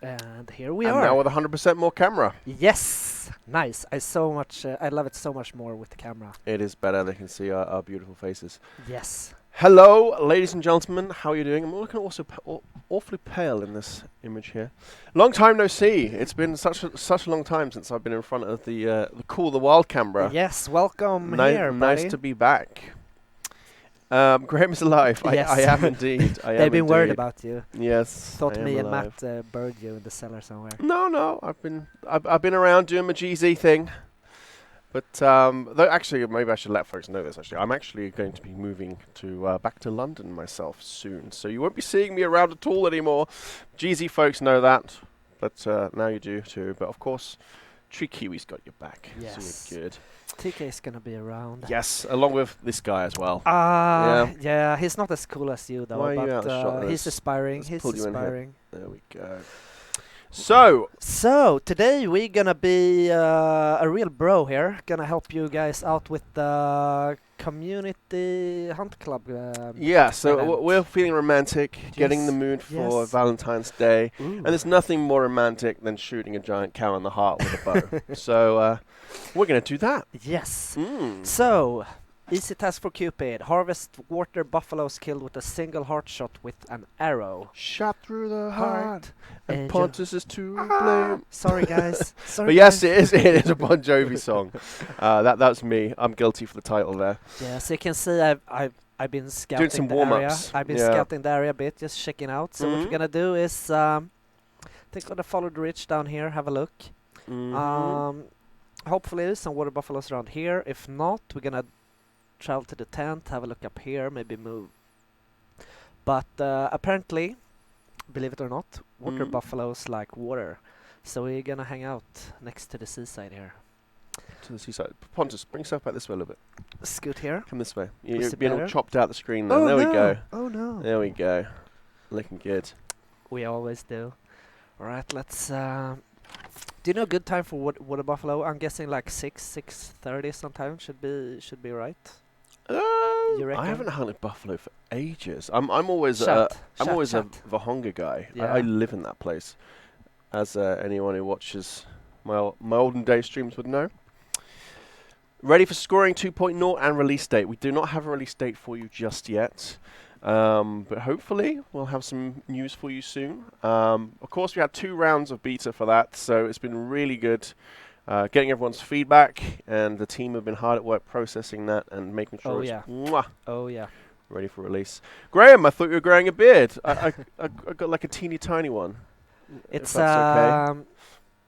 And here we and are. now with 100% more camera. Yes, nice. I love it so much more with the camera. It is better. They can see our beautiful faces. Yes. Hello, ladies and gentlemen. How are you doing? I'm looking also awfully pale in this image here. Long time no see. It's been such a long time since I've been in front of the Cool the Wild camera. Yes, welcome here, nice buddy. to be back. Graham is alive. Yes. I am indeed. They've been worried about you. Yes. Thought I am me alive. and Matt buried you in the cellar somewhere. No. I've been around doing my GZ thing. But though actually, maybe I should let folks know this. Actually, I'm actually going to be moving to back to London myself soon, so you won't be seeing me around at all anymore. GZ folks know that, but now you do too. But of course, Tree Kiwi's got your back. Yes. So you're good. TK is gonna be around. Yes, along with this guy as well. Yeah, he's not as cool as you though, Why are you out of the shot? he's aspiring. let's pull you in here. aspiring. There we go. So Today we're gonna be a real bro here, gonna help you guys out with the community hunt club. yeah, so event. we're feeling romantic, getting in the mood for yes. Valentine's Day. Ooh. And there's nothing more romantic than shooting a giant cow in the heart with a bow. So we're going to do that. Yes. Mm. So, easy task for Cupid. Harvest water buffaloes killed with a single heart shot with an arrow. Shot through the heart, and Angel. Pontus is to blame. Sorry, guys. Sorry. But yes, guys. it is a Bon Jovi song. That's me. I'm guilty for the title there. Yeah, so you can see I've been scouting Doing some the area. warm-ups. I've been Yeah. scouting the area a bit, just checking out. So what Mhm. we're gonna do is I think we're gonna follow the ridge down here, have a look. Mhm. Hopefully there's some water buffaloes around here. If not, we're gonna travel to the tent, have a look up here, maybe move. But apparently, believe it or not, water Mm. buffaloes like water. So we're gonna hang out next to the seaside here. To the seaside. Pontus, bring yourself back this way a little bit. Scoot here. Come this way. Is You're it being all better? chopped out the screen there. There we go. Oh no. There we go. Looking good. We always do. Alright, let's do you know a good time for water buffalo? I'm guessing like 6:30 sometime should be right. You I reckon? haven't hunted buffalo for ages. I'm always Chat. I'm Chat, always chat. a Vahonga guy. Yeah. I live in that place, as anyone who watches my olden day streams would know. Ready for scoring 2.0 and release date. We do not have a release date for you just yet, but hopefully we'll have some news for you soon. Of course, we had 2 rounds of beta for that, so it's been really good. Getting everyone's feedback, and the team have been hard at work processing that and making sure Oh, it's yeah. mwah, Oh yeah. ready for release. Graham, I thought you were growing a beard. I got like a teeny tiny one. It's if that's okay.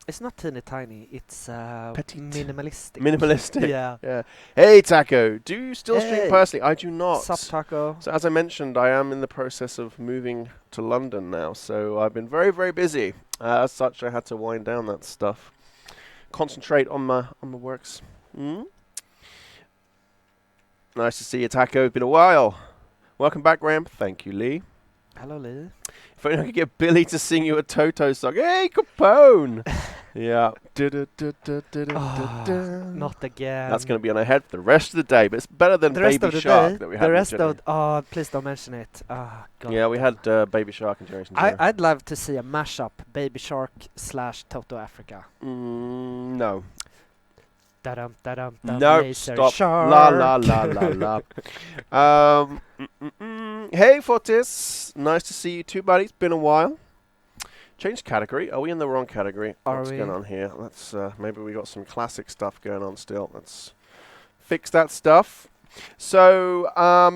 it's not teeny tiny. It's Petite. minimalistic. Minimalistic. Yeah. Yeah. Hey, Taco. Do you still stream Hey. personally? I do not. Sup taco. So as I mentioned, I am in the process of moving to London now. So I've been very, very busy. As such, I had to wind down that stuff. Concentrate on my works. Mm? Nice to see you, Taco. Been a while. Welcome back, Graham. Thank you, Lee. Hello, Lee. If only I could get Billy to sing you a Toto song. Hey, Capone! Yeah. Not again. That's going to be on our head for the rest of the day, but it's better than the rest Baby of the Shark day. that we had. The in rest January. of oh, please don't mention it. Oh god. Yeah, we had Baby Shark and Generation Zero. I'd love to see a mashup, Baby Shark / Toto Africa. No. Da-dum, da-dum, No, laser stop. shark. La la la la la. Hey, Fortis. Nice to see you too, buddy. It's been a while. Change category. Are we in the wrong category? Are What's we? going on here? Let's maybe we got some classic stuff going on still. Let's fix that stuff. So,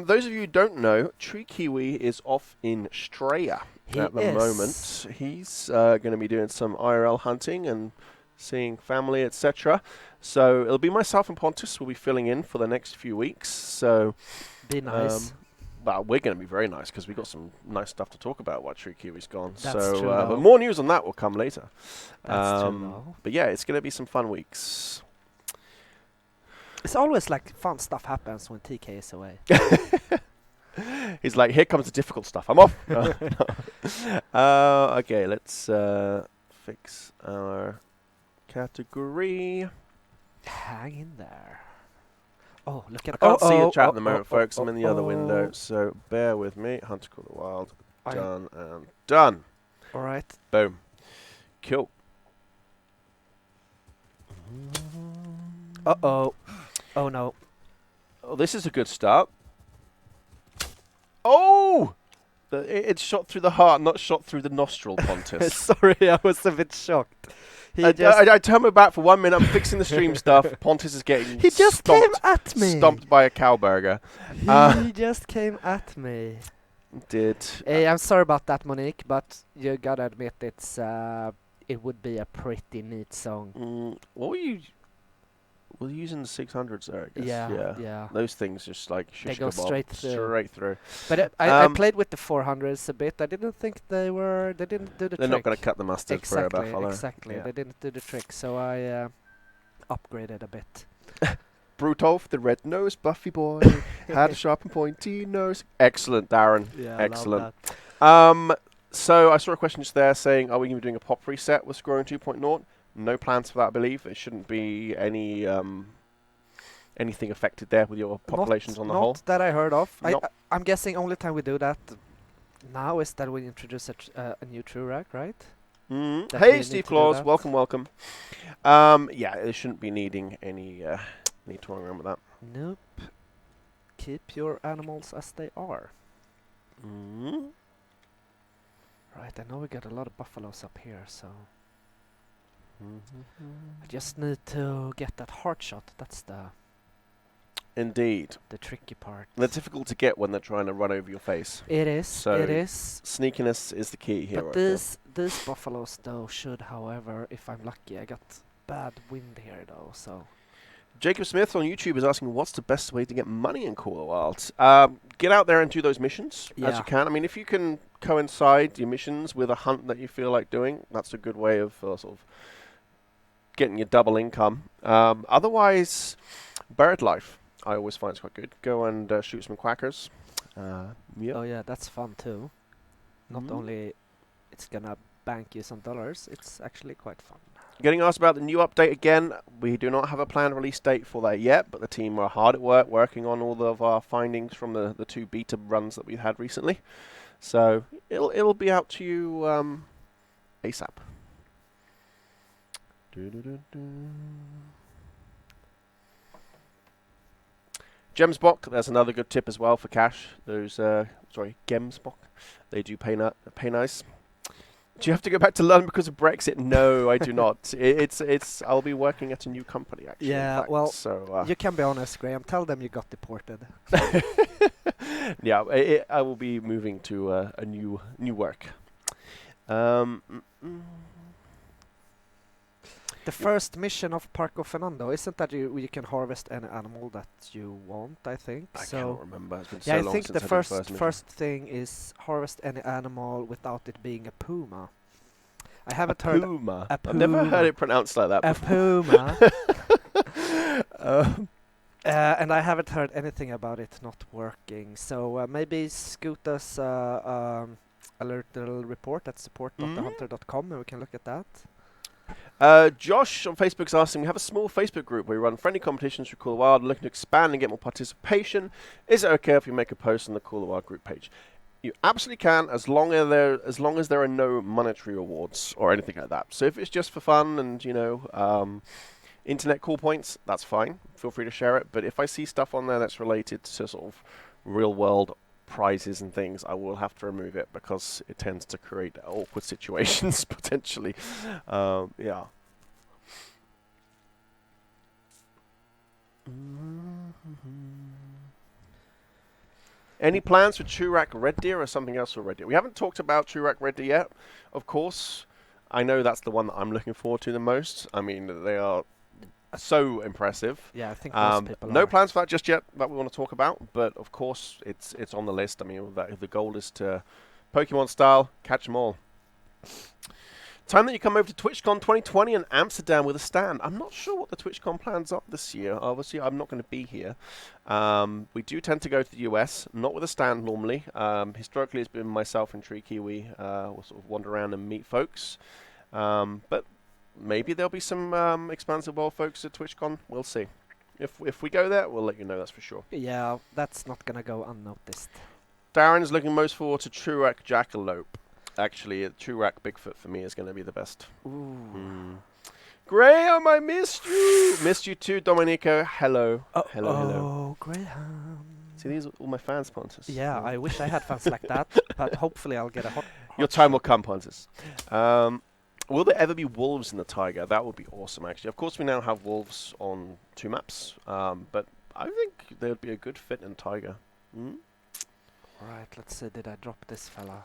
those of you who don't know, Tree Kiwi is off in Straya He at the is. moment. He's going to be doing some IRL hunting and seeing family, etc. So it'll be myself and Pontus will be filling in for the next few weeks. So, Be nice. well, we're going to be very nice because we've got some nice stuff to talk about while Tree Kiwi's gone. That's so, true, but though. more news on that will come later. That's true, though. But yeah, it's going to be some fun weeks. It's always like fun stuff happens when TK is away. He's like, here comes the difficult stuff. I'm off. Okay, let's fix our category. Hang in there. Oh, look at I can't see the chat at the moment, folks. I'm in the other window, so bear with me. Hunter Call the Wild. Done and done. All right. Boom. Cool. Uh-oh. Oh, no. Oh, this is a good start. Oh! It's shot through the heart, not shot through the nostril, Pontus. Sorry, I was a bit shocked. I turned my back for 1 minute. I'm fixing the stream stuff. Pontus is getting He just came at me. stomped by a cowburger. He just came at me. Did. Hey, I'm sorry about that, Monique, but you gotta admit it would be a pretty neat song. What were you? Were you using the 600s there? I guess. Yeah. Those things just like They shish go kebab, straight through. Straight through. But I played with the 400s a bit. I didn't think they didn't do the trick. They're not going to cut the mustard for a buffalo. Exactly. Yeah. They didn't do the trick, so I upgraded a bit. Brutolf, the red-nosed Buffy boy, had a sharp and pointy nose. Excellent, Darren. Yeah, Excellent. I love that. So I saw a question just there saying, are we going to be doing a pop reset with Scoring 2.0? No plans for that, I believe. There shouldn't be any anything affected there with your populations on the whole. Not that I heard of. Nope. I'm guessing only time we do that now is that we introduce a new true rack, right? That we Hey, need Steve to do Claus, that. welcome. Yeah, they shouldn't be needing any need to run around with that. Nope. Keep your animals as they are. Right, I know we got a lot of buffaloes up here, so I just need to get that heart shot. That's Indeed. the tricky part. They're difficult to get when they're trying to run over your face. It is. So it is. Sneakiness is the key here. But I feel. these buffaloes though should, however, if I'm lucky, I got bad wind here though, so. Jacob Smith on YouTube is asking, what's the best way to get money in Call of Wild? Get out there and do those missions as Yeah. you can. I mean, if you can coincide your missions with a hunt that you feel like doing, that's a good way of sort of getting your double income. Otherwise, Bird Life, I always find it's quite good. Go and shoot some quackers. Yeah. Oh yeah, that's fun too. Not Mhm. only it's gonna bank you some dollars, it's actually quite fun. Getting asked about the new update again. We do not have a planned release date for that yet, but the team are hard at work working on all of our findings from the 2 beta runs that we've had recently. So it'll be out to you ASAP. Gemsbok, that's another good tip as well for cash. Those Gemsbok, they do pay nice. Do you have to go back to London because of Brexit? No, I do not. It's. I'll be working at a new company actually. in Yeah, fact, well, so You can be honest, Graham. Tell them you got deported. yeah, I will be moving to a new work. The first mission of Parco Fernando isn't that you can harvest any animal that you want. I think I so. cannot remember. It's been Yeah, so I long think since the I did mission. first thing is harvest any animal without it being a puma. I A haven't heard puma. a I've never puma. heard it pronounced like that a before. puma. And I haven't heard anything about it not working. So maybe scoot us a little report at support.thehunter.com and we can look at that. Josh on Facebook is asking, we have a small Facebook group where we run friendly competitions for Call of Wild, looking to expand and get more participation. Is it okay if we make a post on the Call of Wild group page? You absolutely can, as long as there are no monetary awards or anything like that. So if it's just for fun and internet cool points, that's fine. Feel free to share it. But if I see stuff on there that's related to sort of real world prizes and things, I will have to remove it because it tends to create awkward situations potentially. Yeah. Any plans for Churac Red Deer or something else for Red Deer? We haven't talked about Churac Red Deer yet, of course. I know that's the one that I'm looking forward to the most. I mean, they are so impressive. Yeah, I think most people No are. plans for that just yet that we want to talk about, but of course it's on the list. I mean, the goal is to Pokemon style catch them all. Time that you come over to TwitchCon 2020 in Amsterdam with a stand. I'm not sure what the TwitchCon plans are this year. Obviously, I'm not going to be here. We do tend to go to the US, not with a stand normally. Historically, it's been myself and Tree Kiwi. We'll sort of wander around and meet folks. But maybe there'll be some Expansive World folks at TwitchCon. We'll see. If we go there, we'll let you know, that's for sure. Yeah, that's not gonna go unnoticed. Darren is looking most forward to Truac Jackalope. Actually, a Chirac Bigfoot for me is going to be the best. Ooh. Graham, I missed you. Missed you too, Domenico. Hello. Hello. Graham. See, these are all my fans, Pontus. Yeah, I wish I had fans like that, but hopefully I'll get a hot Your time will come, Pontus. Will there ever be wolves in the taiga? That would be awesome, actually. Of course, we now have wolves on 2 maps, but I think they would be a good fit in taiga. Alright, let's see, did I drop this fella?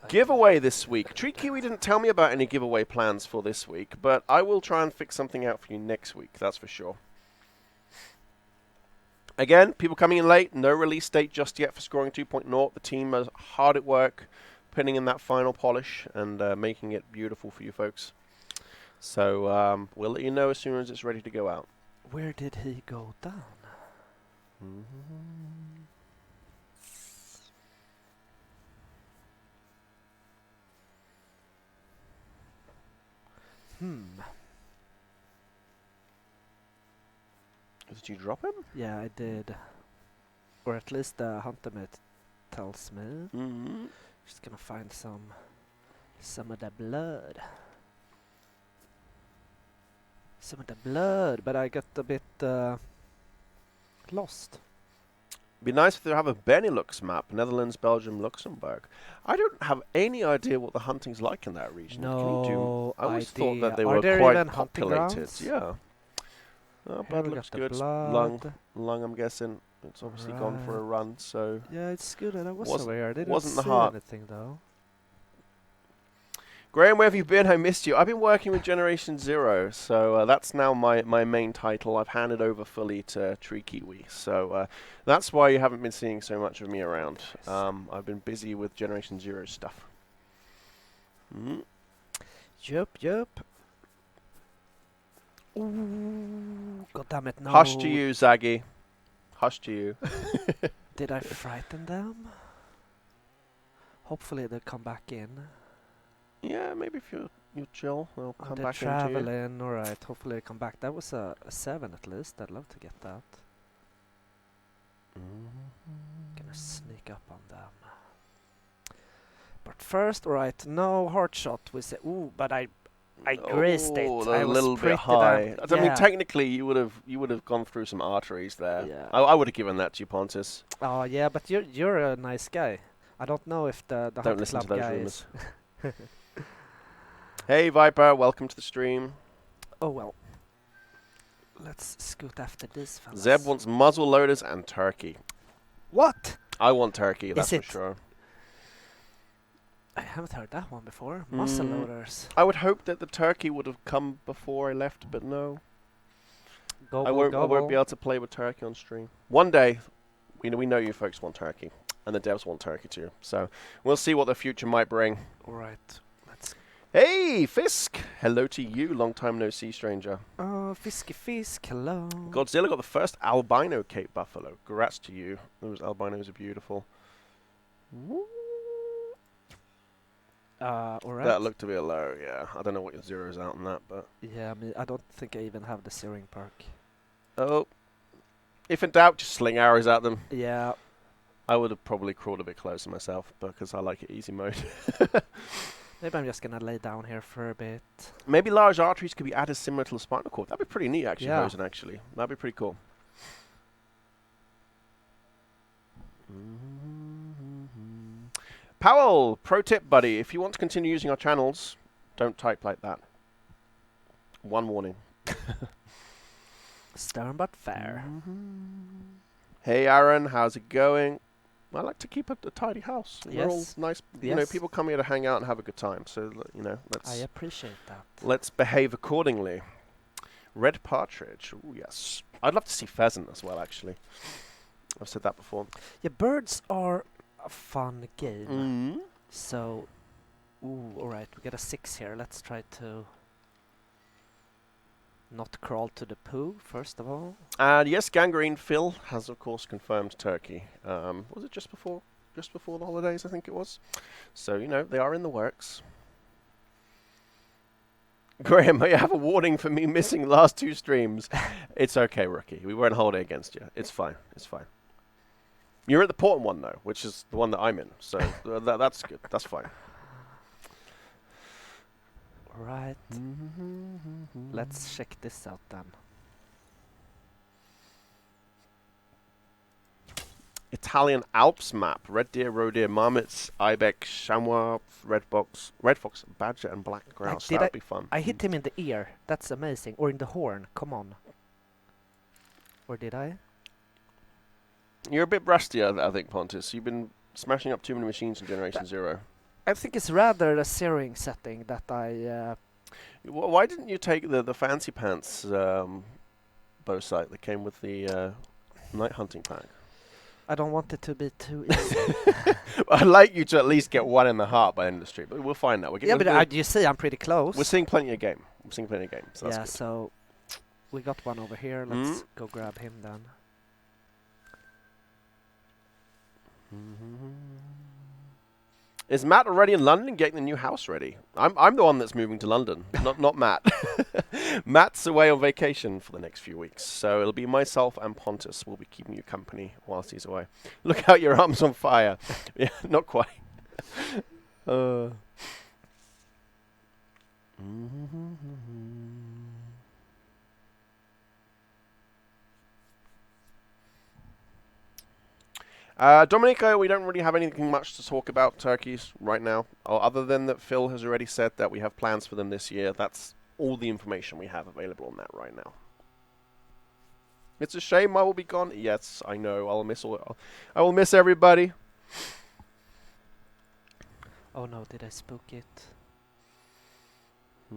Giveaway this week. Treat Kiwi didn't tell me about any giveaway plans for this week, but I will try and fix something out for you next week, that's for sure. Again, people coming in late, no release date just yet for Scoring 2.0. The team is hard at work, putting in that final polish and making it beautiful for you folks. So we'll let you know as soon as it's ready to go out. Where did he go down? Did you drop him? Yeah, I did. Or at least the hunter mate tells me. Just gonna find some of the blood. Some of the blood, but I got a bit lost. Be nice if they have a Benelux map, Netherlands, Belgium, Luxembourg. I don't have any idea what the hunting's like in that region. No I always thought idea. that they Are were there quite even hunting populated. grounds? Yeah. Oh, Here blood we looks got the good. blood. Lung, I'm guessing. It's obviously gone for a run, so... Yeah, it's good that I was Wasn't- aware. I didn't wasn't the see heart. anything though. Graham, where have you been? I missed you. I've been working with Generation Zero, so that's now my main title. I've handed over fully to Tree Kiwi, so that's why you haven't been seeing so much of me around. I've been busy with Generation Zero stuff. Yup. Ooh, God damn it, no. Hush to you, Zaggy. Hush to you. Did I frighten them? Hopefully they'll come back in. Yeah, maybe if you're chill, they'll come They're back into you. traveling, alright. Hopefully they come back. That was a 7 at least. I'd love to get that. Gonna sneak up on them. But first, alright, no heart shot. We say, ooh, but I grazed it. Oh, I a was little bit pretty high. damn- I mean, yeah. technically, you would have gone through some arteries there. Yeah. I would have given that to you, Pontus. Oh yeah, but you're a nice guy. I don't know if the Don't Hunt listen to Club those guy rumors. is. Hey, Viper, welcome to the stream. Oh well. Let's scoot after this fellas. Zeb wants muzzle loaders and turkey. What? I want turkey, that's for it? sure. I haven't heard that one before. Muscle Mm. loaders. I would hope that the turkey would have come before I left, but no. I won't be able to play with turkey on stream. One day, we know you folks want turkey, and the devs want turkey too. So we'll see what the future might bring. Alright. Let's. Hey, Fisk! Hello to you, long time no see, stranger. Oh, Fisky Fisk, hello. Godzilla got the first albino Cape Buffalo. Congrats to you. Those albinos are beautiful. Alright. That looked to be a low, yeah. I don't know what your zero's out on that, but... Yeah, I don't think I even have the zeroing perk. Oh. If in doubt, just sling arrows at them. Yeah. I would have probably crawled a bit closer myself, because I like it easy mode. Maybe I'm just gonna lay down here for a bit. Maybe large arteries could be added similar to the spinal cord. That'd be pretty neat, actually, Yeah. Hosen, actually. That'd be pretty cool. Powell, pro tip, buddy. If you want to continue using our channels, don't type like that. One warning. Stern but fair. Hey, Aaron, how's it going? I like to keep a tidy house. We're all Yes. nice. You know, Yes. people come here to hang out and have a good time. So, you know, I appreciate that. let's behave accordingly. Red partridge. Oh, yes. I'd love to see pheasant as well, actually. I've said that before. Yeah, birds are a fun game. Mm. So, ooh, alright, we got a 6 here. Let's try to not crawl to the poo, first of all. And yes, Gangrene Phil has, of course, confirmed turkey. Was it just before the holidays, I think it was? So, you know, they are in the works. Graham, may I have a warning for me missing last 2 streams? It's okay, rookie. We weren't holding against you. It's fine. It's fine. You're at the Portland one though, which is the one that I'm in. So that's good. That's fine. Right. Let's check this out then. Italian Alps map: red deer, roe deer, marmots, ibex, chamois, red fox, badger, and black grouse. did That would be fun. I hit him in the ear. That's amazing. Or in the horn. Come on. Or did I? You're a bit rusty, I think, Pontus. You've been smashing up too many machines in Generation Zero. I think it's rather the zeroing setting that I... Why didn't you take the fancy pants bow sight that came with the night hunting pack? I don't want it to be too easy. I'd like you to at least get one in the heart by the end of the street, but we'll find out. Yeah, but you see, I'm pretty close. We're seeing plenty of game. So that's yeah, good. so we got one over here. Let's go grab him then. Is Matt already in London getting the new house ready? I'm the one that's moving to London, not Matt. Matt's away on vacation for the next few weeks, so it'll be myself and Pontus will be keeping you company whilst he's away. Look out, your arm's on fire. Yeah, not quite. Domenico, we don't really have anything much to talk about turkeys right now, other than that Phil has already said that we have plans for them this year. That's all the information we have available on that right now. It's a shame I will be gone. Yes, I know. I will miss everybody. Oh no, did I spook it? I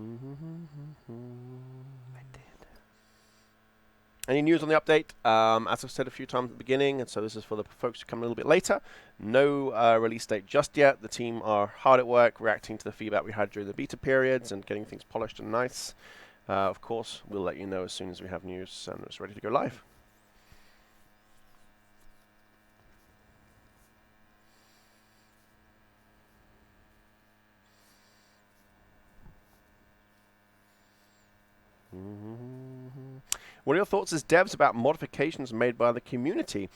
did. Any news on the update? As I've said a few times at the beginning, and so this is for the folks who come a little bit later, no release date just yet. The team are hard at work reacting to the feedback we had during the beta periods and getting things polished and nice. Of course, we'll let you know as soon as we have news and it's ready to go live. What are your thoughts as devs about modifications made by the community?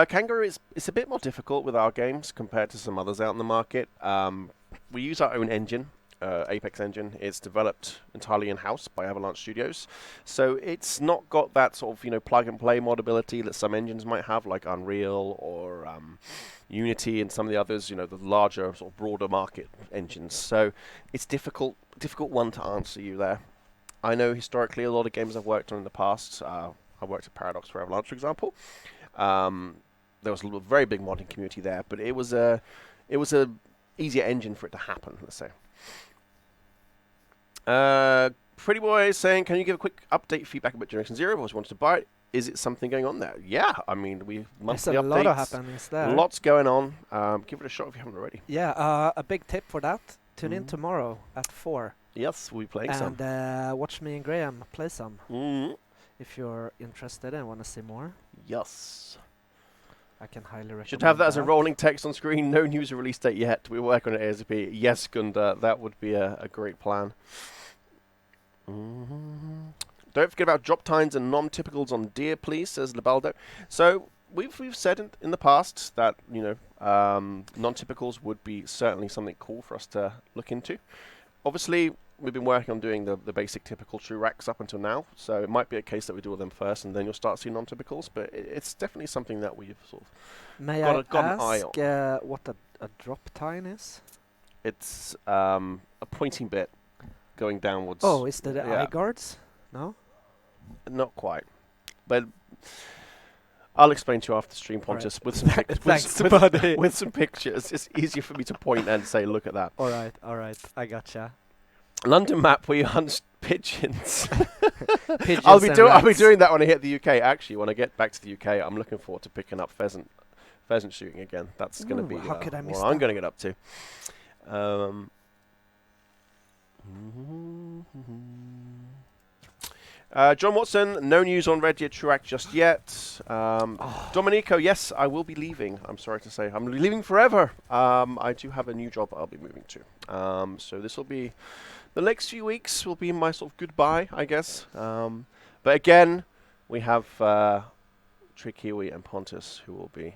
Kangaroo is a bit more difficult with our games compared to some others out in the market. We use our own engine, Apex engine. It's developed entirely in-house by Avalanche Studios, so it's not got that sort of plug-and-play modability that some engines might have, like Unreal or Unity and some of the others. The larger, sort of broader market engines. So it's difficult one to answer you there. I know historically a lot of games I've worked on in the past. I worked at Paradox for Avalanche, for example. There was a very big modding community there, but it was a easier engine for it to happen. Let's say. Pretty Boy is saying, can you give a quick update feedback about Generation Zero? I always wanted to buy it. Is it something going on there? Yeah, I mean monthly There's a updates. lot of happenings there. Lots going on. Give it a shot if you haven't already. Yeah, a big tip for that. Tune in tomorrow at 4. Yes, we'll be playing some. And watch me and Graham play some. Mm. If you're interested and want to see more. Yes. I can highly recommend. Should have that as a rolling text on screen. No news or release date yet. We work on it ASAP. Yes, Gunda, that would be a great plan. Don't forget about drop times and non-typicals on deer, please, says Labaldo. So we've said in the past that non-typicals would be certainly something cool for us to look into. Obviously, we've been working on doing the basic typical true racks up until now, so it might be a case that we do all them first and then you'll start seeing non-typicals, but it's definitely something that we've sort of got an eye on. What a drop time is? It's a pointing bit going downwards. Oh, is that the eye guards? No? Not quite. But I'll explain to you after the stream, Pontus, with some with some pictures. It's easier for me to point and say, look at that. All right. I gotcha. London map where you hunt pigeons. Pigeons I'll be doing that when I hit the UK. Actually, when I get back to the UK, I'm looking forward to picking up pheasant shooting again. That's going to be how could I miss what that? I'm going to get up to. John Watson, no news on Red Deer Truax just yet. Domenico, yes, I will be leaving. I'm sorry to say. I'm leaving forever. I do have a new job I'll be moving to. So this will be, the next few weeks will be my sort of goodbye, I guess. But again, we have Trikiwi and Pontus who will be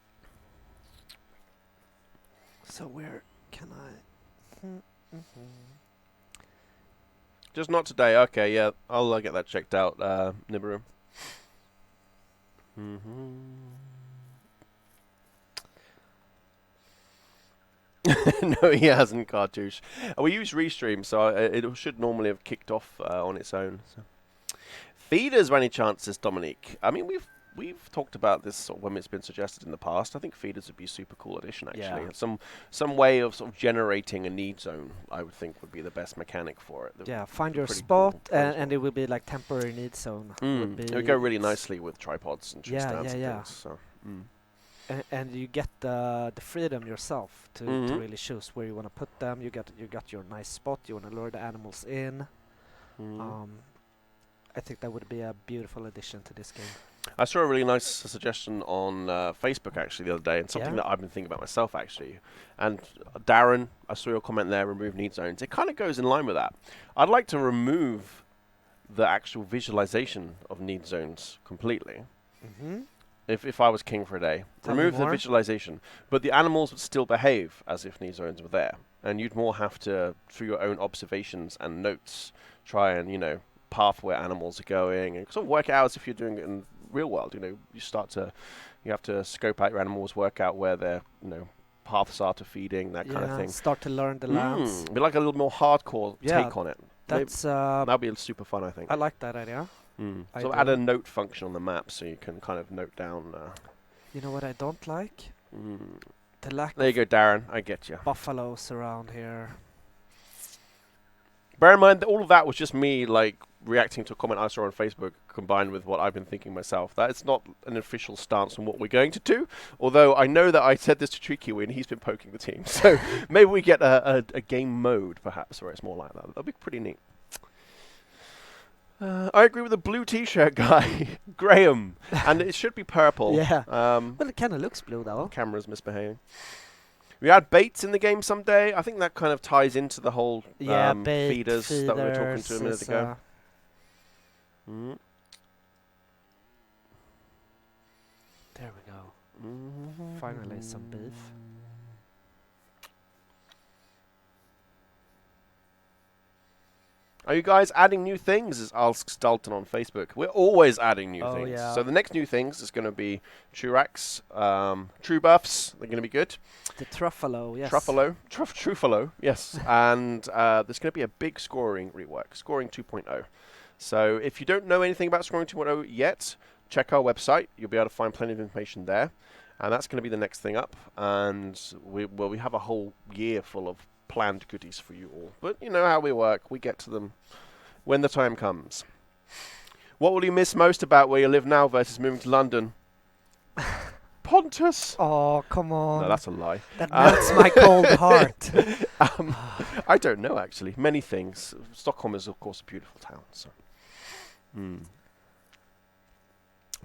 So where can I? Just not today. Okay, yeah, I'll get that checked out, Nibiru. No, he hasn't, Cartouche. We use Restream, so it should normally have kicked off on its own. So. Feeders, by any chance, says Dominique. I mean, we've talked about this sort of when it's been suggested in the past. I think feeders would be a super cool addition, actually. Yeah. Some way of sort of generating a need zone, I would think, would be the best mechanic for it. Yeah, find be your pretty spot, cool. and it will be like temporary need zone. It would go really nicely with tripods and tree Yeah, stands and yeah. things. So. And you get the freedom yourself to really choose where you want to put them. You got your nice spot. You want to lure the animals in. I think that would be a beautiful addition to this game. I saw a really nice suggestion on Facebook actually the other day, and something Yeah? that I've been thinking about myself actually. And Darren, I saw your comment there, remove need zones. It kind of goes in line with that. I'd like to remove the actual visualization of need zones completely. If I was king for a day, Tell me remove the more. visualization, but the animals would still behave as if need zones were there, and you'd more have to, through your own observations and notes, try and path where animals are going and sort of work it out as if you're doing it in real world. You have to scope out your animals, work out where their paths are to feeding, that kind of thing. Start to learn the lands. Be like a little more hardcore take on it. That's That'd be super fun, I think. I like that idea. I So do. add a note function on the map so you can kind of note down. You know what I don't like? The lack There you of go, Darren. I get you. buffaloes around here. Bear in mind that all of that was just me reacting to a comment I saw on Facebook combined with what I've been thinking myself. That is not an official stance on what we're going to do, although I know that I said this to Tricky and he's been poking the team. So maybe we get a game mode perhaps where it's more like that. That'll be pretty neat. I agree with the blue t-shirt guy, Graham, and it should be purple. Yeah. Well, it kind of looks blue though. Camera's misbehaving. We add baits in the game someday. I think that kind of ties into the whole feeders that we were talking to a minute ago. There we go. Finally some beef. Are you guys adding new things? Asks Dalton on Facebook. We're always adding new things. Yeah. So the next new things is going to be Trurax, True Buffs. They're going to be good. The Truffalo, yes. Truffalo, yes. And there's going to be a big scoring rework, Scoring 2.0. So if you don't know anything about Scoring 2.0 yet, check our website. You'll be able to find plenty of information there. And that's going to be the next thing up. And we have a whole year full of planned goodies for you all. But you know how we work. We get to them when the time comes. What will you miss most about where you live now versus moving to London? Pontus. Oh, come on. No, that's a lie. That melts my cold heart. I don't know, actually. Many things. Stockholm is, of course, a beautiful town. So,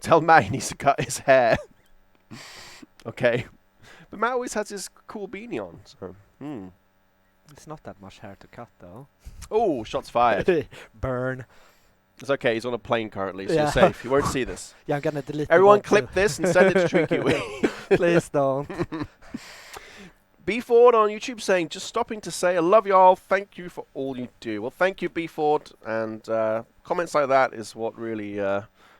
Tell Matt he needs to cut his hair. Okay. But Matt always has his cool beanie on. So, It's not that much hair to cut, though. Oh, shots fired. Burn. It's okay. He's on a plane currently, so Yeah. you're safe. You won't see this. Yeah, I'm gonna delete Everyone the VOD clip too. this and send it to Tricky. Please don't. B Ford on YouTube saying, just stopping to say I love y'all. Thank you for all you do. Well, thank you, B Ford. And comments like that is what really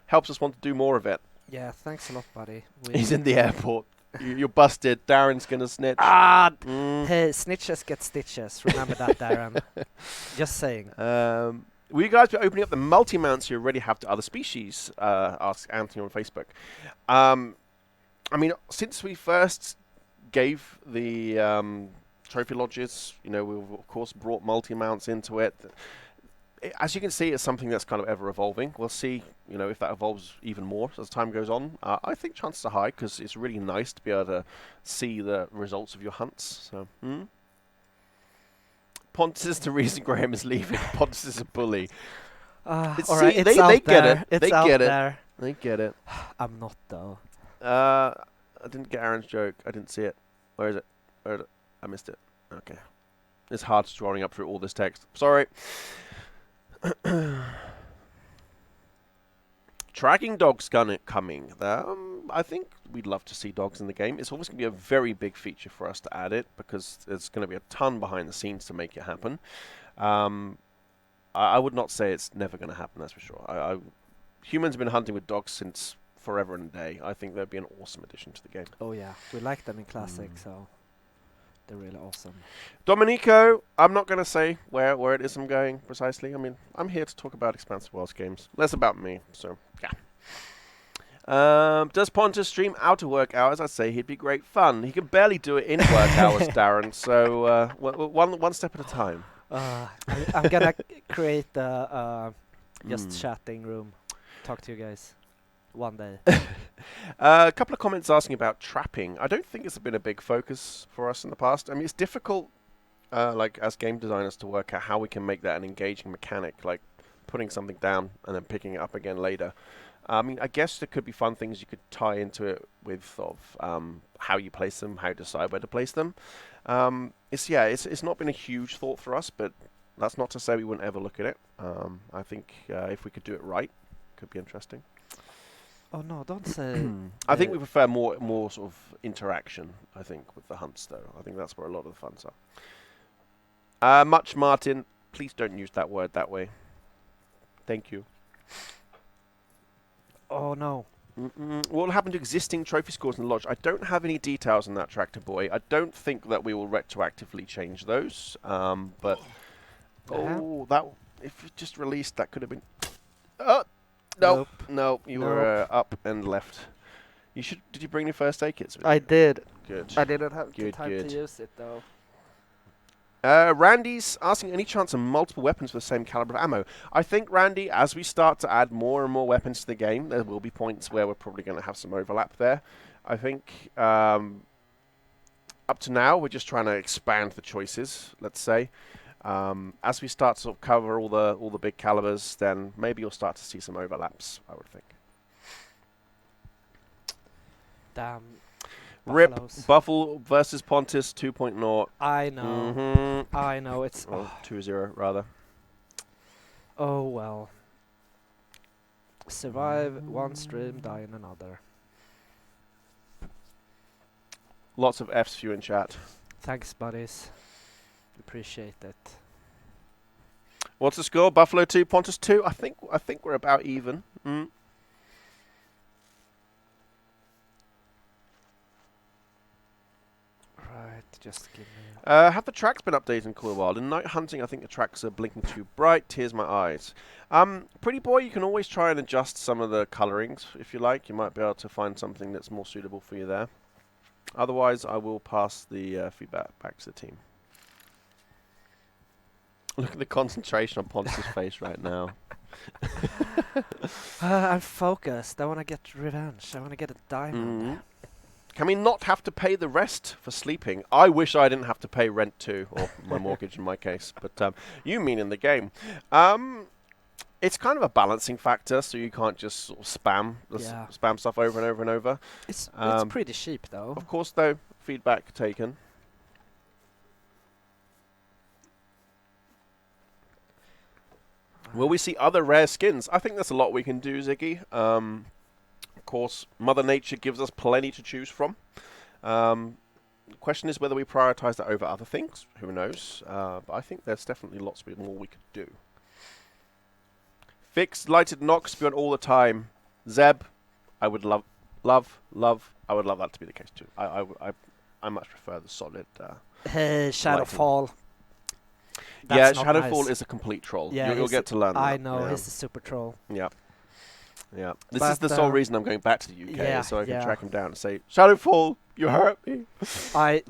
helps us want to do more of it. Yeah, thanks a lot, buddy. He's in the airport. You're busted. Darren's going to snitch. Hey, snitches get stitches. Remember that, Darren. Just saying. Will you guys be opening up the multi-mounts you already have to other species? Asks Anthony on Facebook. I mean, since we first gave the trophy lodges, we've of course brought multi-mounts into it. As you can see, it's something that's kind of ever evolving. We'll see, if that evolves even more as time goes on. I think chances are high because it's really nice to be able to see the results of your hunts. So, Pontus is the reason Graham is leaving. Pontus is a bully. All See, right, it's they out get there. it. It's They out get it. there. They get it. I'm not, though. I didn't get Aaron's joke. I didn't see it. Where is it? I missed it. Okay. It's hard scrolling up through all this text. Sorry. Tracking dogs coming. I think we'd love to see dogs in the game. It's always going to be a very big feature for us to add it because there's going to be a ton behind the scenes to make it happen. I would not say it's never going to happen, that's for sure. Humans have been hunting with dogs since forever and a day. I think they'd be an awesome addition to the game. Oh yeah, we like them in Classic, so they're really awesome. Domenico, I'm not going to say where it is I'm going precisely. I mean, I'm here to talk about Expansive Worlds games. Less about me, so yeah. Does Pontus stream out of work hours? I'd say he'd be great fun. He can barely do it in work hours, Darren, so one step at a time. I'm gonna create a just chatting room. Talk to you guys one day. A couple of comments asking about trapping. I don't think it's been a big focus for us in the past. I mean, it's difficult, like as game designers, to work out how we can make that an engaging mechanic, like putting something down and then picking it up again later. I mean, I guess there could be fun things you could tie into it with how you place them, how you decide where to place them. It's not been a huge thought for us, but that's not to say we wouldn't ever look at it. I think if we could do it right, it could be interesting. Oh no, don't say. I think we prefer more sort of interaction, I think, with the hunts, though. I think that's where a lot of the fun's are. Much Martin, please don't use that word that way. Thank you. Oh no. What will happen to existing trophy scores in the lodge? I don't have any details on that, Tractor Boy. I don't think that we will retroactively change those. But that if you just released, that could have been. No, you were up and left. You should. Did you bring your first aid kits? I did. Good. I didn't have Good, time good. to use it though. Randy's asking any chance of multiple weapons for the same caliber of ammo. I think, Randy, as we start to add more and more weapons to the game, there will be points where we're probably going to have some overlap there. I think up to now, we're just trying to expand the choices, let's say. As we start to sort of cover all the big calibers, then maybe you'll start to see some overlaps, I would think. Damn. Rip Buffaloes. Buffalo versus Pontus 2.0. I know. Mm-hmm. I know. It's. Or 2.0, rather. Oh well. Survive one stream, die in another. Lots of Fs for you in chat. Thanks, buddies. Appreciate it. What's the score? Buffalo 2, Pontus 2. I think we're about even. Right, just give me. Have the tracks been updated in Cool Wild? In night hunting, I think the tracks are blinking too bright. Tears my eyes. Pretty boy, you can always try and adjust some of the colorings if you like. You might be able to find something that's more suitable for you there. Otherwise, I will pass the feedback back to the team. Look at the concentration on Pontus' face right now. I'm focused. I want to get revenge. I want to get a diamond. Can we not have to pay the rest for sleeping? I wish I didn't have to pay rent too, or my mortgage in my case. But you mean in the game. It's kind of a balancing factor, so you can't just sort of spam stuff over and over and over. It's pretty cheap though. Of course, though, feedback taken. Will we see other rare skins? I think there's a lot we can do, Ziggy. Of course, Mother Nature gives us plenty to choose from. The question is whether we prioritize that over other things. Who knows? But I think there's definitely lots more we could do. Fixed lighted Nox beyond all the time. Zeb, I would love. I would love that to be the case too. I much prefer the solid. Hey, Shadowfall. Yeah, Shadowfall is a complete troll. Yeah, You'll get to learn that. I know, yeah. he's a super troll. Yeah. Yeah. This is the sole reason I'm going back to the UK, so I can track him down and say, Shadowfall, you hurt me. I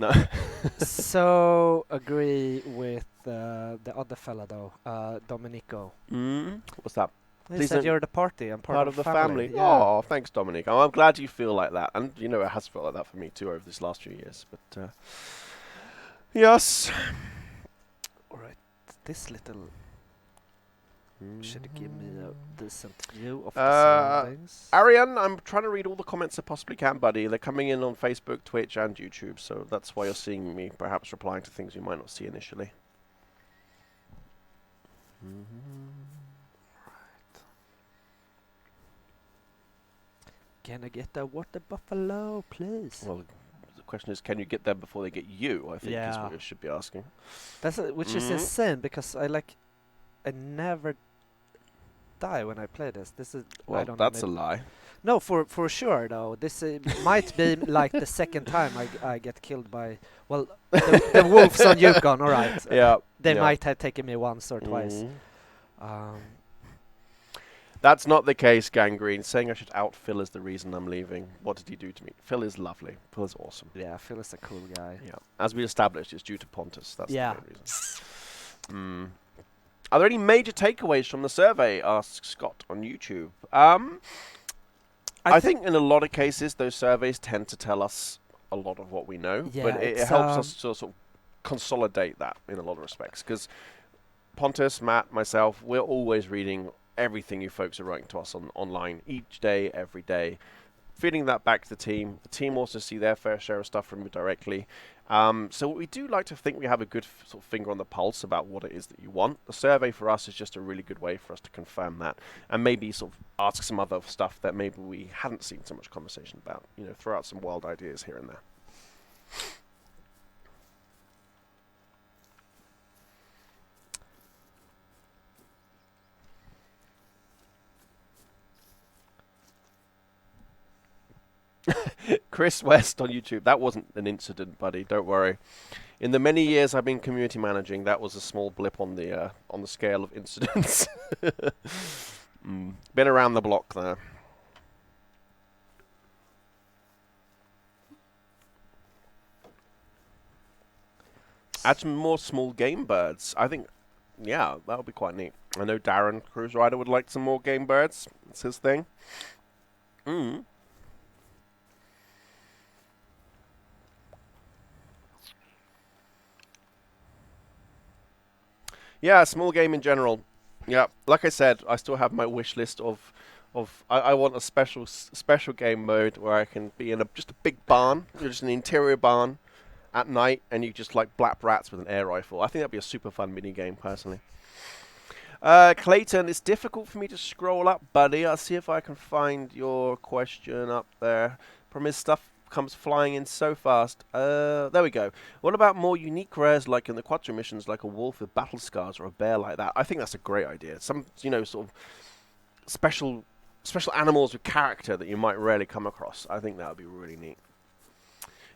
so agree with the other fella though, Domenico. What's that? He said you're the party. I'm part of the family. Yeah. Oh, thanks, Dominic. I'm glad you feel like that. And, you know, it has felt like that for me too over this last few years. But, yes. Alright, this little should give me a decent view of the surroundings. Arian, I'm trying to read all the comments I possibly can, buddy. They're coming in on Facebook, Twitch, and YouTube, so that's why you're seeing me perhaps replying to things you might not see initially. Can I get a water buffalo, please? Well, the question is, can you get there before they get you? I think is Yeah. what you should be asking. Which is Mhm. insane because I never die when I play this. This is I Well, don't know. that's a Maybe lie. no, for sure though. This might be like the second time I get killed by the wolves on Yukon. All right, Yeah. they yeah. might have taken me once or twice. Mhm. Um, That's not the case, Gangrene. Saying I should out Phil is the reason I'm leaving. What did he do to me? Phil is lovely. Phil is awesome. yeah, Phil is a cool guy. Yeah. As we established, it's due to Pontus. That's Yeah. the main reason. Are there any major takeaways from the survey? Asks Scott on YouTube. I think in a lot of cases, those surveys tend to tell us a lot of what we know, Yeah, but it it's, helps us to sort of consolidate that in a lot of respects. Because Pontus, Matt, myself, we're always reading everything you folks are writing to us online each day, every day, feeding that back to the team. The team also see their fair share of stuff from you directly. So we do like to think we have a good sort of finger on the pulse about what it is that you want. The survey for us is just a really good way for us to confirm that and maybe sort of ask some other stuff that maybe we hadn't seen so much conversation about. You know, throw out some wild ideas here and there. Chris West on YouTube. That wasn't an incident, buddy. Don't worry. In the many years I've been community managing, that was a small blip on the scale of incidents. Been around the block there. Add some more small game birds. I think, yeah, that would be quite neat. I know Darren Cruise Rider would like some more game birds. It's his thing. Yeah, small game in general. Yeah, like I said, I still have my wish list of I want a special game mode where I can be in just a big barn, just an interior barn at night, and you just like blap rats with an air rifle. I think that'd be a super fun mini game, personally. Clayton, it's difficult for me to scroll up, buddy. I'll see if I can find your question up there. Problem is, stuff comes flying in so fast. There we go. What about more unique rares, like in the Quattro missions, like a wolf with battle scars or a bear like that? I think that's a great idea. Some, sort of special animals with character that you might rarely come across. I think that would be really neat.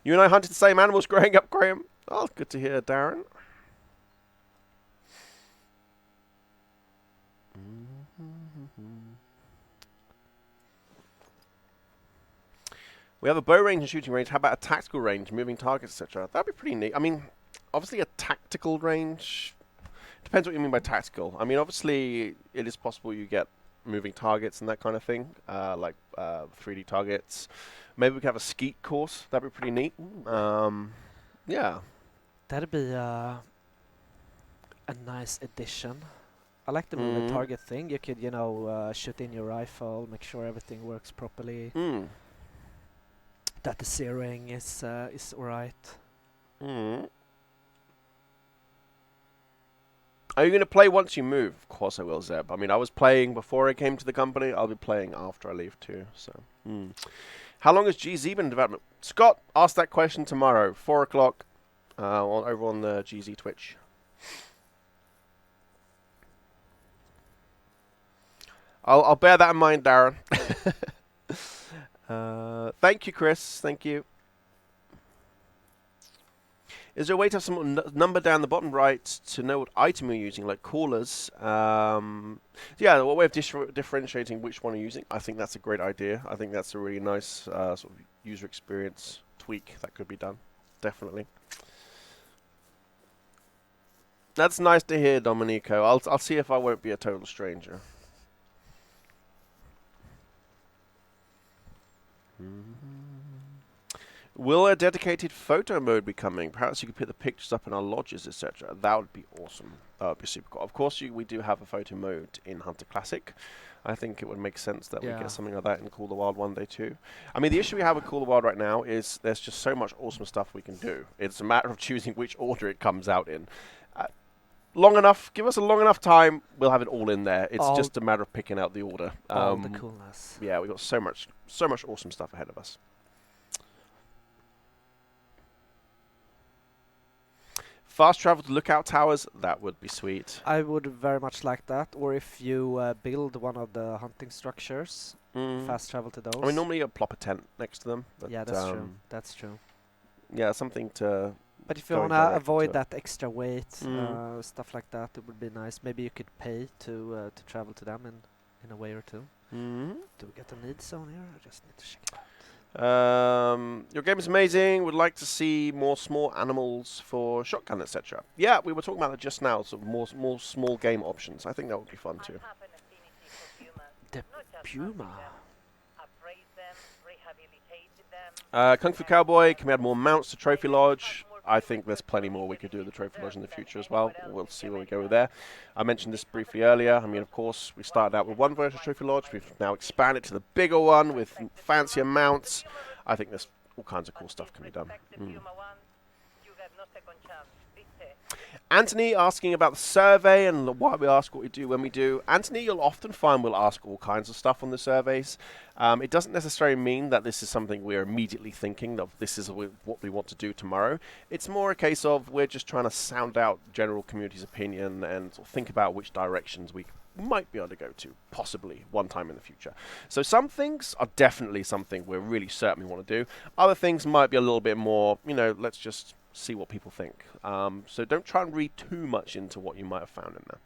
You and I hunted the same animals growing up, Graham. Oh, good to hear, Darren. We have a bow range and shooting range. How about a tactical range, moving targets, etc.? That'd be pretty neat. I mean, obviously a tactical range depends what you mean by tactical. I mean, obviously it is possible you get moving targets and that kind of thing, like 3D targets. Maybe we could have a skeet course. That'd be pretty neat. Yeah. That'd be a nice addition. I like the moving target thing. You could, shoot in your rifle, make sure everything works properly. That the zeroing is alright. Are you going to play once you move? Of course I will, Zeb. I mean, I was playing before I came to the company. I'll be playing after I leave too. So, How long has GZ been in development? Scott, ask that question tomorrow, 4 o'clock, over on the GZ Twitch. I'll bear that in mind, Darren. Thank you, Chris. Thank you. Is there a way to have some number down the bottom right to know what item you're using, like callers? Yeah, what way of differentiating which one you're using? I think that's a great idea. I think that's a really nice sort of user experience tweak that could be done. Definitely. That's nice to hear, Dominico. I'll see if I won't be a total stranger. Will a dedicated photo mode be coming? Perhaps you could put the pictures up in our lodges, etc. That would be awesome. That would be super cool. Of course, we do have a photo mode in Hunter Classic. I think it would make sense that we get something like that in Call the Wild one day too. I mean, the issue we have with Call the Wild right now is there's just so much awesome stuff we can do. It's a matter of choosing which order it comes out in. long enough. Give us a long enough time. We'll have it all in there. It's All- just a matter of picking out the order. All the coolness. Yeah, we got so much awesome stuff ahead of us. Fast travel to lookout towers, that would be sweet. I would very much like that. Or if you build one of the hunting structures, fast travel to those. I mean, normally you plop a tent next to them. But, yeah, that's true. That's true. Yeah, something to... But if you Going wanna direct avoid to that extra weight, Mm. stuff like that, it would be nice. Maybe you could pay to travel to them in a way or two. Mhm. Do we get a need zone here? I just need to check it out. Your game is amazing. Would like to see more small animals for shotgun, etc. Yeah, we were talking about that just now. Sort of more small game options. I think that would be fun too. The puma. Kung Fu Cowboy, can we add more mounts to Trophy Lodge? I think there's plenty more we could do at the Trophy Lodge in the future as well. We'll see where we go there. I mentioned this briefly earlier. I mean, of course, we started out with one version of Trophy Lodge. We've now expanded to the bigger one with fancier mounts. I think there's all kinds of cool stuff can be done. Anthony asking about the survey and why we ask what we do when we do. Anthony, you'll often find we'll ask all kinds of stuff on the surveys. It doesn't necessarily mean that this is something we're immediately thinking of. This is what we want to do tomorrow. It's more a case of we're just trying to sound out general community's opinion and sort of think about which directions we might be able to go to, possibly one time in the future. So some things are definitely something we're really certain we want to do. Other things might be a little bit more, let's just see what people think. So don't try and read too much into what you might have found in there.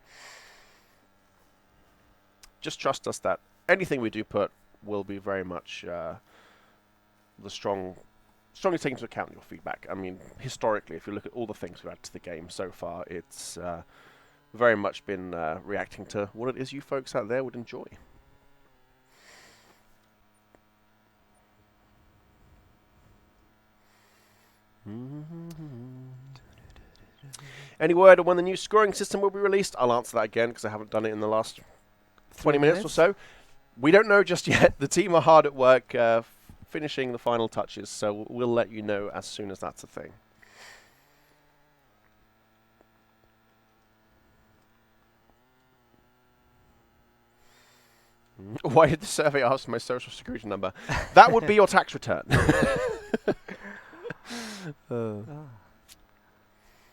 Just trust us that anything we do put will be very much strongly taken into account your feedback. I mean, historically, if you look at all the things we've added to the game so far, it's very much been reacting to what it is you folks out there would enjoy. Any word on when the new scoring system will be released? I'll answer that again because I haven't done it in the last 20 minutes or so. We don't know just yet. The team are hard at work finishing the final touches, so we'll let you know as soon as that's a thing. Why did the survey ask for my social security number? That would be your tax return.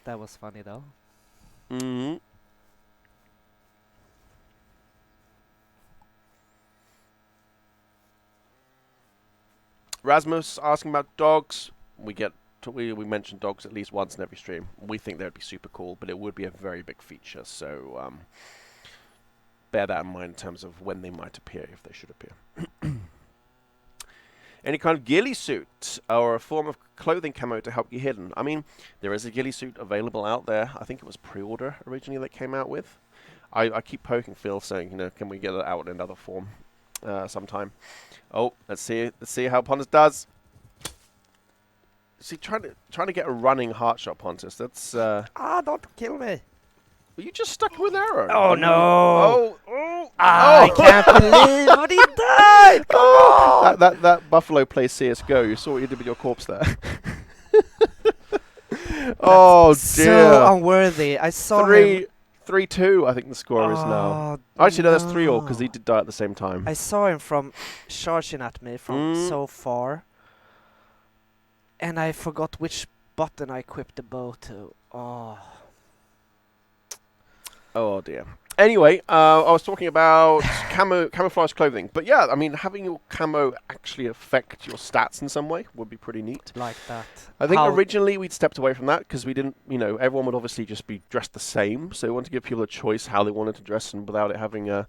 That was funny though. Mm-hmm. Rasmus asking about dogs. We mentioned dogs at least once in every stream. We think they would be super cool, but it would be a very big feature. So bear that in mind in terms of when they might appear, if they should appear. Any kind of ghillie suit or a form of clothing camo to help you hidden. I mean, there is a ghillie suit available out there. I think it was pre-order originally that came out with. I keep poking Phil saying, can we get it out in another form sometime? Oh, let's see how Pontus does. See, trying to get a running heart shot, Pontus. That's don't kill me. Well, you just stuck with an arrow. Oh no! Oh! I can't believe what he died! Come on! That buffalo plays CS:GO. You saw what you did with your corpse there. Oh dear! So unworthy. I saw him. 3-2. I think the score is now. Actually, no, that's 3-all because he did die at the same time. I saw him from charging at me from so far, and I forgot which button I equipped the bow to. Oh dear. Anyway, I was talking about camouflage clothing. But yeah, I mean, having your camo actually affect your stats in some way would be pretty neat. Like that. I think originally we'd stepped away from that because we didn't, everyone would obviously just be dressed the same. So we wanted to give people a choice how they wanted to dress and without it having a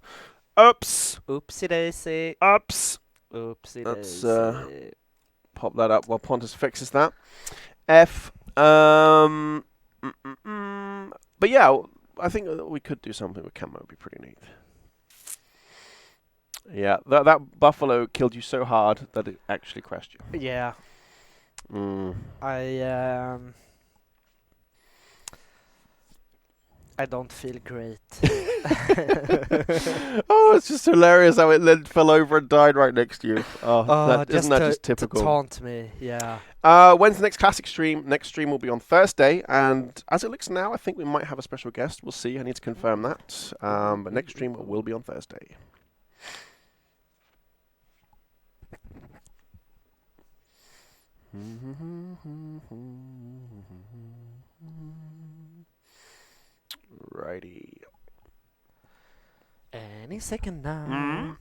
oops. Oopsie daisy. Oops. Oopsie Let's daisy. pop that up while Pontus fixes that. But yeah, I think that we could do something with camo. Would be pretty neat. Yeah, that buffalo killed you so hard that it actually crashed you. Yeah. I don't feel great. Oh, it's just hilarious how it then fell over and died right next to you. Oh, isn't that just typical? To taunt me, yeah. When's the next classic stream? Next stream will be on Thursday, and as it looks now, I think we might have a special guest. We'll see. I need to confirm that. But next stream will be on Thursday. Righty. Any second now.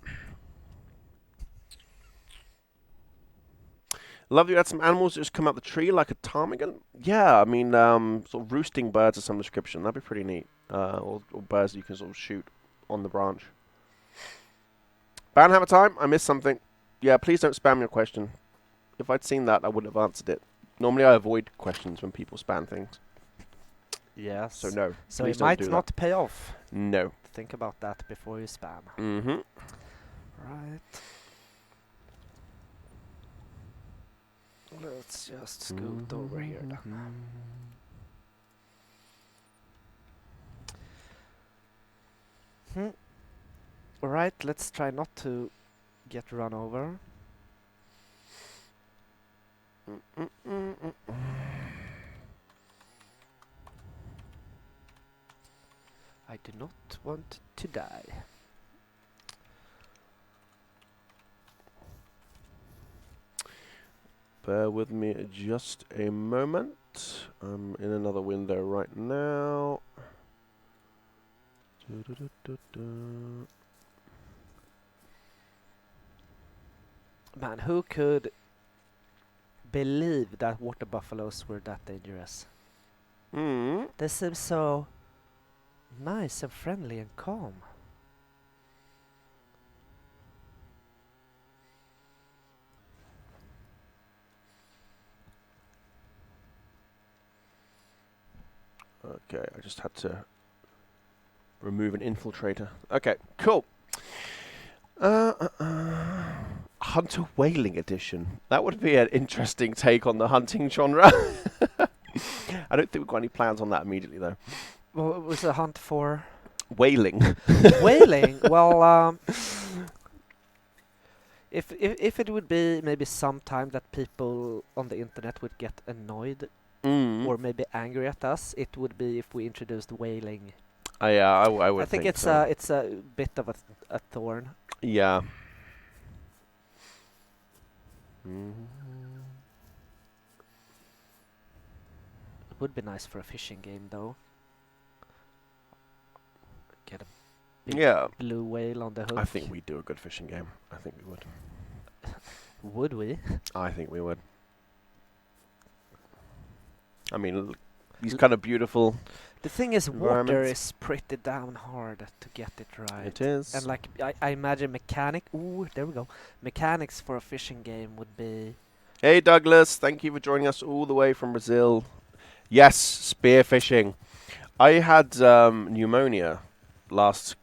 Love you had some animals that just come out the tree like a ptarmigan. Yeah, I mean, sort of roosting birds of some description. That'd be pretty neat. Or birds that you can sort of shoot on the branch. Banhammer time? I missed something. Yeah, please don't spam your question. If I'd seen that, I wouldn't have answered it. Normally I avoid questions when people spam things. Yes. So no. So please it don't might do not pay off. No. Think about that before you spam. Mm-hmm. Right. Let's just scoot over here then. Alright, let's try not to get run over. I do not want to die. Bear with me just a moment. I'm in another window right now. Man, who could believe that water buffaloes were that dangerous? They seem so nice and friendly and calm. Okay, I just had to remove an infiltrator. Okay, cool. Hunter Whaling Edition. That would be an interesting take on the hunting genre. I don't think we've got any plans on that immediately, though. Well, it was a hunt for Whaling. whaling. Well, if it would be maybe sometime that people on the internet would get annoyed or maybe angry at us, it would be if we introduced whaling. Yeah, I would. I think it's so. it's a bit of a thorn. Yeah. It would be nice for a fishing game, though. Get a big blue whale on the hook. I think we'd do a good fishing game. I think we would. Would we? I think we would. I mean, these kind of beautiful. The thing is, water is pretty damn hard to get it right. It is. And like, I imagine there we go. Mechanics for a fishing game would be... Hey Douglas, thank you for joining us all the way from Brazil. Yes, spearfishing. I had pneumonia last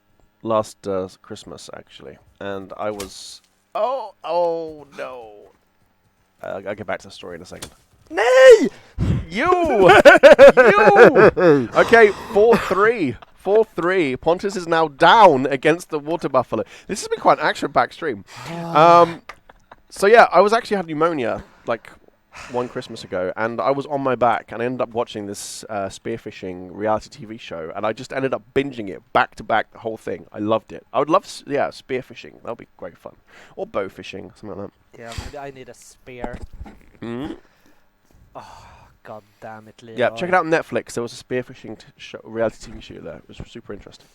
Christmas, actually. And I was... Oh no. I'll get back to the story in a second. Nay! You! Okay, 4-3. 4-3. Pontus is now down against the water buffalo. This has been quite an action-packed stream. So yeah, I was actually had pneumonia like one Christmas ago, and I was on my back, and I ended up watching this spearfishing reality TV show, and I just ended up binging it back to back, the whole thing. I loved it. I would love, spearfishing. That would be great fun, or bow fishing, something like that. Yeah, maybe I need a spear. Oh, god damn it, Leo. Yeah, check it out on Netflix. There was a spearfishing reality TV show there. It was super interesting.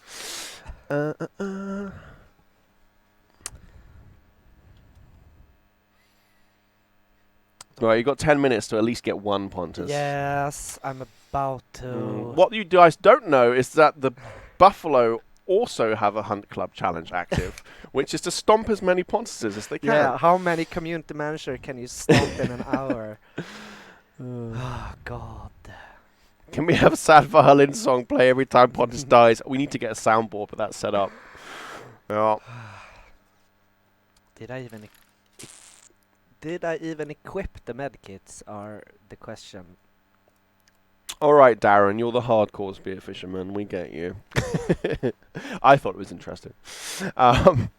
Right, you got 10 minutes to at least get one Pontus. Yes, I'm about to. What you guys don't know is that the buffalo also have a hunt club challenge active, which is to stomp as many Pontuses as they can. Yeah, how many community manager can you stomp in an hour? Oh, God. Can we have a sad violin song play every time Pontus dies? We need to get a soundboard for that set up. Yeah. Did I even equip the medkits? Are the question. All right, Darren, you're the hardcore spear fisherman. We get you. I thought it was interesting. Um,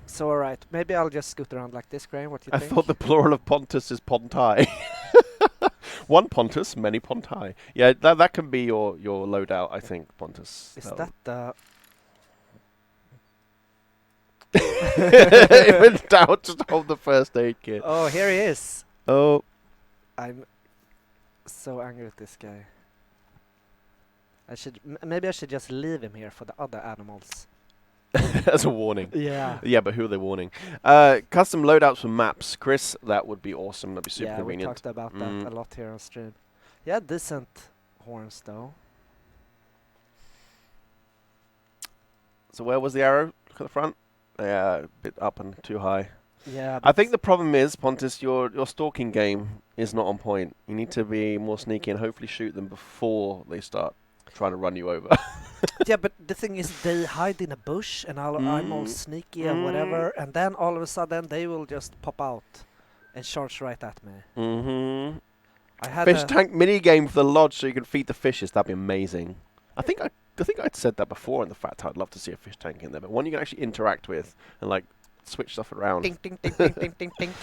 So alright, maybe I'll just scoot around like this, Graham. What do you I think? thought the plural of Pontus is Pontai. One Pontus, many Pontai. Yeah, that can be your loadout, I think, Pontus. Is that the... If in doubt, just hold the first aid kit. Oh, here he is. Oh, I'm so angry with this guy. Maybe I should just leave him here for the other animals. as a warning. Yeah. Yeah, but who are they warning? Custom loadouts for maps. Chris, that would be awesome. That'd be super Yeah, convenient. we talked about that a lot here on stream. Yeah, decent horns though. So where was the arrow? Look at the front. Yeah, a bit up and too high. Yeah. I think the problem is, Pontus, your stalking game is not on point. You need to be more sneaky and hopefully shoot them before they start trying to run you over. Yeah, but the thing is, they hide in a bush, and I'm all sneaky and whatever, and then all of a sudden they will just pop out and charge right at me. Mm-hmm. I had Fish tank mini game for the lodge so you can feed the fishes. That'd be amazing. I think I'd said that before in the fact I'd love to see a fish tank in there, but one you can actually interact with and like switch stuff around. Ding, ding, ding, ding, ding, ding, ding.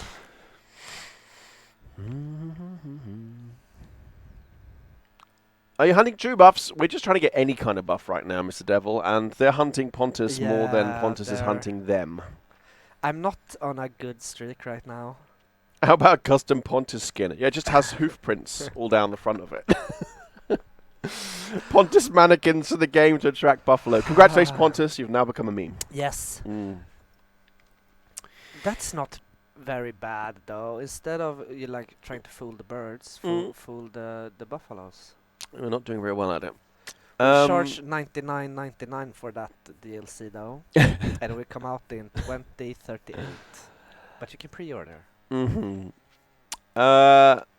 Are you hunting true buffs? We're just trying to get any kind of buff right now, Mr. Devil, and they're hunting Pontus more than Yeah, Pontus is they're- hunting them. I'm not on a good streak right now. How about custom Pontus skin? Yeah, it just has hoof prints all down the front of it. Pontus mannequins to the game to attract buffalo. Congratulations, Pontus. You've now become a meme. Yes. That's not very bad though. Instead of you like trying to fool the birds, fool the buffaloes. We're not doing very well at it. We charge $99.99 for that DLC though, and it will come out in 2038. But you can pre-order. Mm-hmm.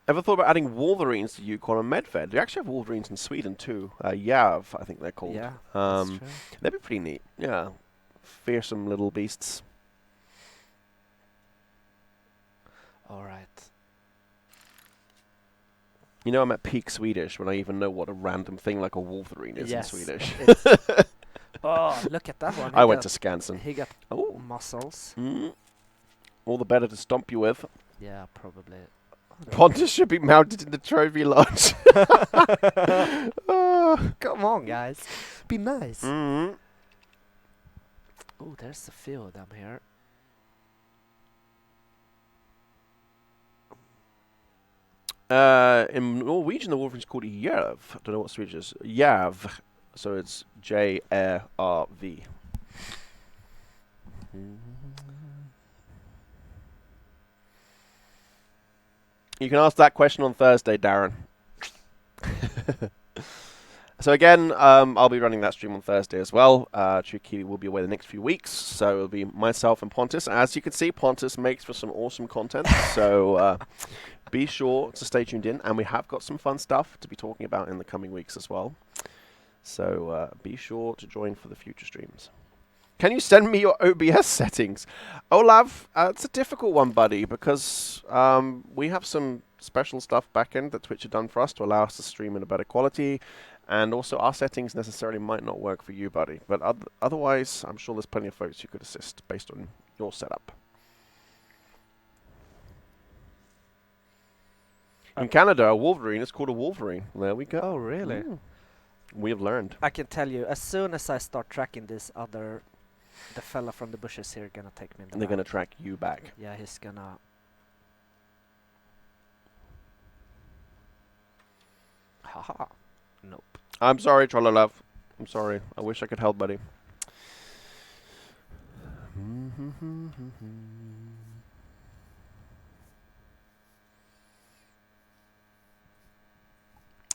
Ever thought about adding Wolverines to Yukon and Medved? They actually have Wolverines in Sweden too. Yav, I think they're called. Yeah, that's true. That'd be pretty neat. Yeah, fearsome little beasts. All right. You know, I'm at peak Swedish when I even know what a random thing like a Wolverine is Yes, in Swedish. Oh, look at that one. I went to Skansen. He got Oh, muscles. all the better to stomp you with. Yeah, probably. Pontus should be mounted in the trophy lodge. Come on, guys. Be nice. Mm-hmm. Oh, there's a few of them here. In Norwegian, the Wolverine's called Jerv. I don't know what Swedish is. Jav. So it's J-R-V. You can ask that question on Thursday, Darren. So again, I'll be running that stream on Thursday as well. Tricky will be away the next few weeks, so it'll be myself and Pontus. As you can see, Pontus makes for some awesome content, so be sure to stay tuned in, and we have got some fun stuff to be talking about in the coming weeks as well. So be sure to join for the future streams. Can you send me your OBS settings? Olav, it's a difficult one, buddy, because we have some special stuff backend that Twitch have done for us to allow us to stream in a better quality, and also our settings necessarily might not work for you, buddy. But otherwise, I'm sure there's plenty of folks who could assist based on your setup. In Canada, a Wolverine is called a Wolverine. There we go. Oh, really? We have learned. I can tell you, as soon as I start tracking this other, the fella from the bushes here gonna take me in the And they're going to back. track you back. Yeah, he's gonna... Haha. Nope. I'm sorry, Trollolove. I'm sorry. I wish I could help, buddy.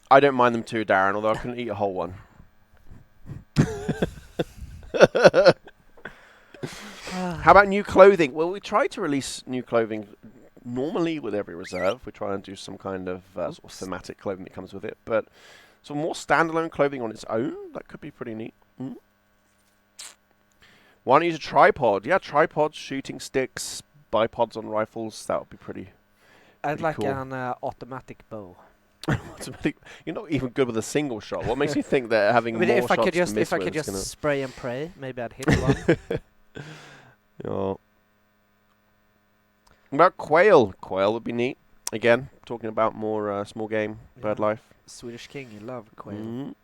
I don't mind them too, Darren, although I couldn't eat a whole one. How about new clothing? Well, we try to release new clothing normally with every reserve. We try and do some kind of sort of thematic clothing that comes with it. But some more standalone clothing on its own, that could be pretty neat. Why not use a tripod? Yeah, tripods, shooting sticks, bipods on rifles. That would be pretty I'd Pretty like cool. an automatic bow. You're not even good with a single shot. What makes you think that having I mean, more if I shots could to just miss if I with could is just spray and pray, maybe I'd hit one. Yeah. What about quail? Quail would be neat. Again, talking about more small game, bird Yeah. life. Swedish king, you love quail. Mhm.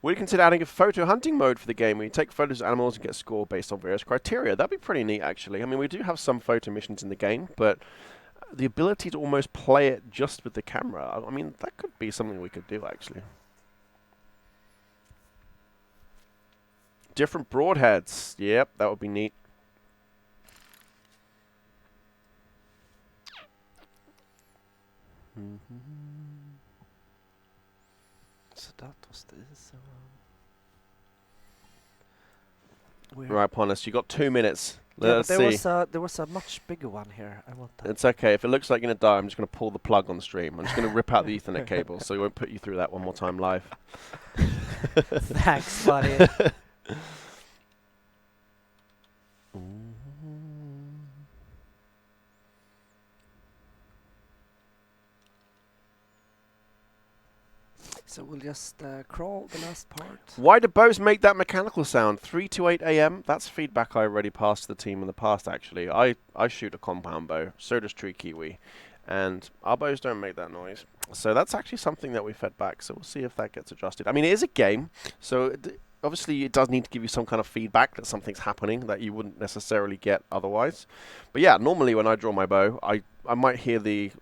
Would you consider adding a photo hunting mode for the game where you take photos of animals and get a score based on various criteria? That'd be pretty neat, actually. I mean, we do have some photo missions in the game, but the ability to almost play it just with the camera, I mean, that could be something we could do, actually. Different broadheads. Yep, that would be neat. So that was this. Weird. Right, Ponus, you got 2 minutes. Yeah, Let's but see. there was a much bigger one here. I want that. It's okay. If it looks like you're going to die, I'm just going to pull the plug on the stream. I'm just going to rip out the Ethernet cable so we won't put you through that one more time live. Thanks, buddy. So we'll just crawl the last part. Why do bows make that mechanical sound? 3 to 8 a.m.? That's feedback I already passed to the team in the past, actually. I shoot a compound bow. So does Tree Kiwi. And our bows don't make that noise. So that's actually something that we fed back. So we'll see if that gets adjusted. I mean, it is a game. So obviously it does need to give you some kind of feedback that something's happening that you wouldn't necessarily get otherwise. But yeah, normally when I draw my bow, I might hear the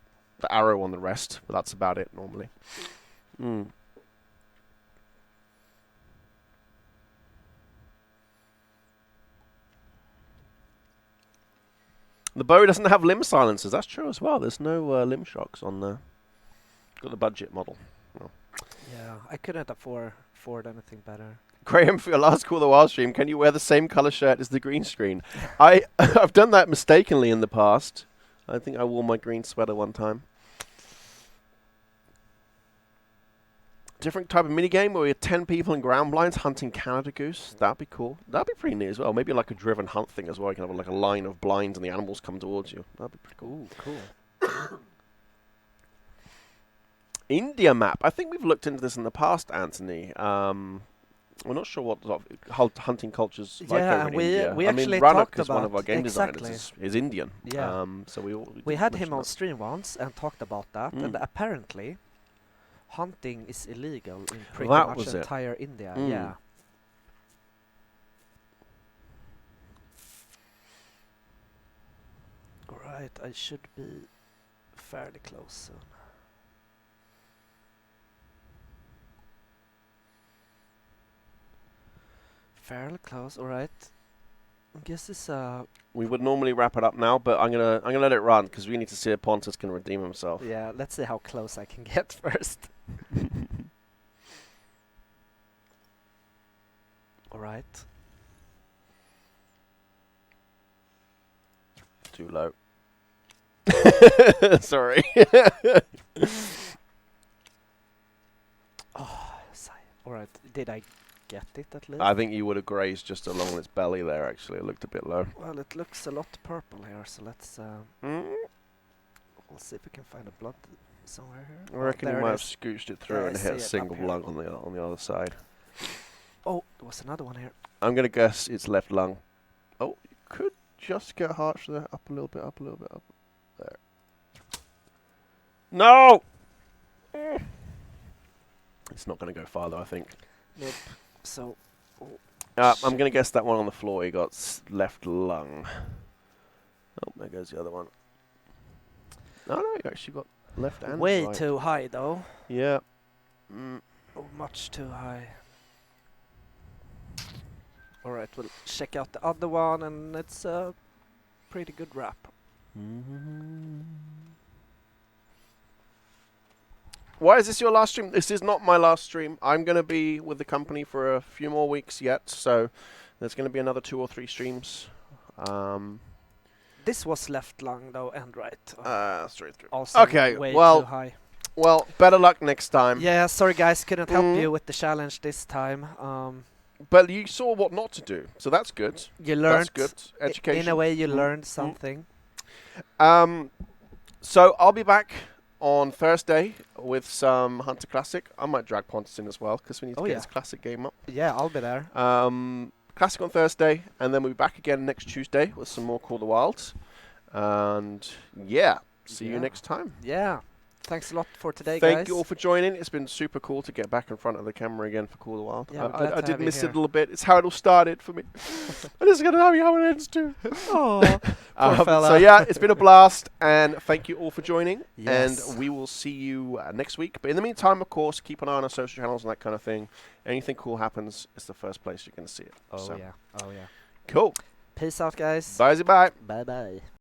arrow on the rest. But that's about it normally. The bow doesn't have limb silencers. That's true as well. There's no limb shocks on the. Got the budget model. Yeah, I couldn't afford anything better. Graham, for your last Call of the Wild stream, can you wear the same color shirt as the green screen? I've done that mistakenly in the past. I think I wore my green sweater one time. Different type of minigame where we have 10 people in ground blinds hunting Canada goose. That'd be cool. That'd be pretty neat as well. Maybe like a driven hunt thing as well. You can have like a line of blinds and the animals come towards you. That'd be pretty cool. Ooh, cool. India map. I think we've looked into this in the past, Anthony. We're not sure what sort of hunting cultures like Yeah, over in we India. we I mean, actually Rannoch talked is one of about our game exactly. designers. Is Indian. Yeah. So We did had mention him on that. stream once and talked about that, and apparently, hunting is illegal in pretty That much was it. entire India. Mm. Yeah. Right, I should be fairly close soon. Fairly close. All right. I guess it's We would normally wrap it up now, but I'm gonna let it run because we need to see if Pontus can redeem himself. yeah. Let's see how close I can get first. All right. Too low. Sorry. Oh, sigh. All right. Did I get it at least? I think you would have grazed just along its belly there. Actually, it looked a bit low. Well, it looks a lot purple here, so let's we'll see if we can find a blood somewhere I here. reckon there you it might have is. scooched it through Yeah, I and see hit a it up single here. lung on the other side. Oh, there was another one here. I'm gonna guess it's left lung. Oh, you could just get harsh there. Up a little bit. Up. There. No. It's not gonna go far though. I think. Nope. So, I'm gonna guess that one on the floor. He got left lung. Oh, there goes the other one. No, you actually got left and way right. too high though. Yeah. Oh, much too high. All right, we'll check out the other one, and it's a pretty good wrap. Why is this your last stream? This is not my last stream. I'm going to be with the company for a few more weeks yet, so there's going to be another 2 or 3 streams. This was left lung though, and right. Straight through. Also Okay, way well, too high. Well, better luck next time. Yeah, sorry guys, couldn't help Mm. you with the challenge this time. But you saw what not to do, so that's good. You That's learned. good. Education. In a way, you Mm, learned mm. something. So I'll be back on Thursday with some Hunter Classic. I might drag Pontus in as well because we need to Oh, get yeah. this classic game up. Yeah, I'll be there. Classic on Thursday, and then we'll be back again next Tuesday with some more Call of the Wild. And yeah, see you Yeah. next time. Yeah. Thanks a lot for today, Thank guys. you all for joining. It's been super cool to get back in front of the camera again for Call of the Wild. Yeah, we're glad I to did have you miss it a here. little bit. It's how it all started for me. And it's going to be how it ends too. Aw, poor fella. So yeah, it's been a blast, and thank you all for joining. Yes. And we will see you next week. But in the meantime, of course, keep an eye on our social channels and that kind of thing. Anything cool happens, it's the first place you're going to see it. Oh, So, yeah. Oh, yeah. cool. Peace out, guys. Bye. Bye-bye.